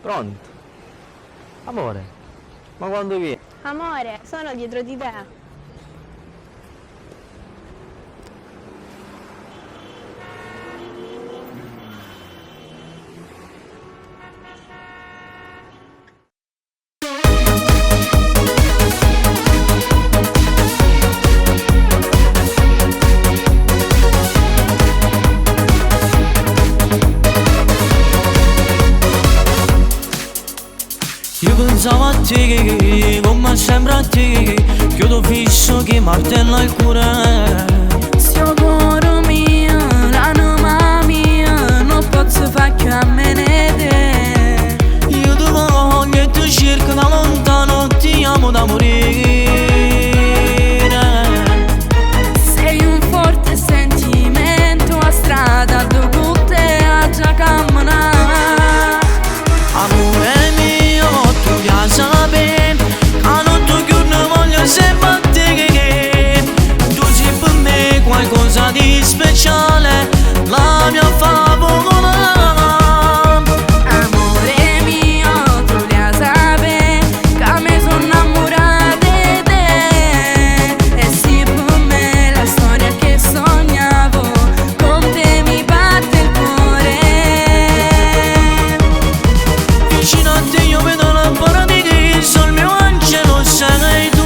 Pronto? Amore, ma quando vieni? Amore, sono dietro di te. Io pensavo a te, come sembra a te, chiodo fisso che martella il cuore. Sto cuore mio, l'anima mia, non posso fare che a me ne te. Io ti voglio e ti cerco da lontano, ti amo da morire. Sei un forte sentimento a strada, dopo te a già camminare. Amore mio, tu già sapevi, a notte che non voglio sempre a te. Tu sei per me qualcosa di speciale, la mia favola. Amore mio, tu già sapevi, che me sono innamorata di te. E sì per me la storia che sognavo, con te mi batte il cuore. Vicino a te io vedo la paradiso, il mio angelo sei tu.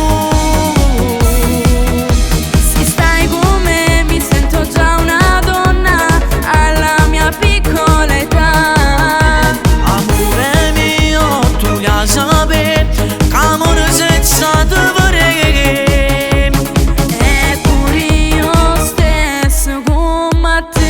Se stai con me mi sento già una donna alla mia piccola età. Amore mio, tu già sapevi, che amore senza te vorrei. E pure io stesso come te.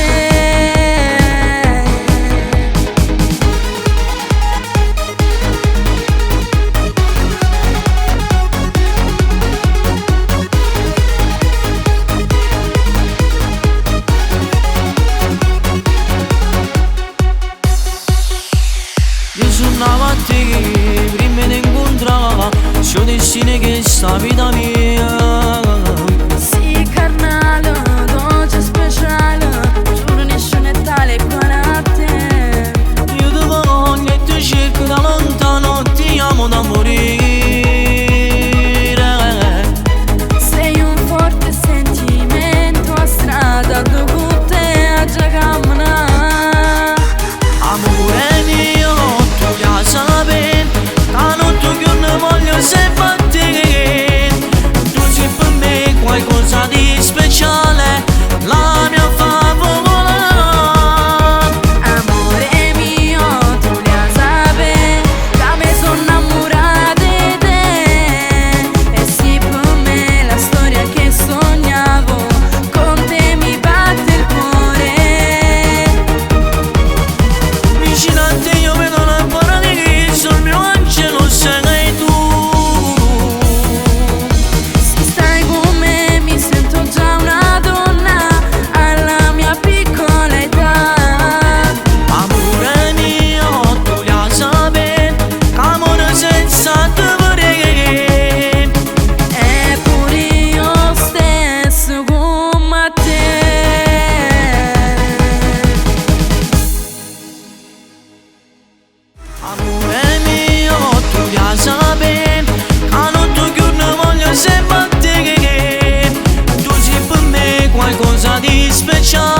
Io suonavo a te, prima di incontrare, sia destino che sta vita mia. Sì carnale, dolce speciale, giuro nessuno è tale quale a te. Io ti voglio e ti cerco da lontano, ti amo da morire. Sei un forte sentimento a strada, dopo te a già camminare. Amore mio, tu già sapevi, che notte che non voglio sempre a te. Tu sei per me qualcosa di speciale, la mia favola. Amore mio, tu già sapevi, che me sono innamorata di te. E sì per me la storia che sognavo, con te mi batte il cuore. Vicino a te io vedo la paradiso, il mio angelo sei tu. Se stai con me mi sento già una donna alla mia piccola età. Amore mio, tu già sapevi, che amore senza te vorrei. E pure io stesso come te. Amore mio, tu già sapevi, che notte che non voglio sempre a te. Tu sei per me qualcosa di speciale.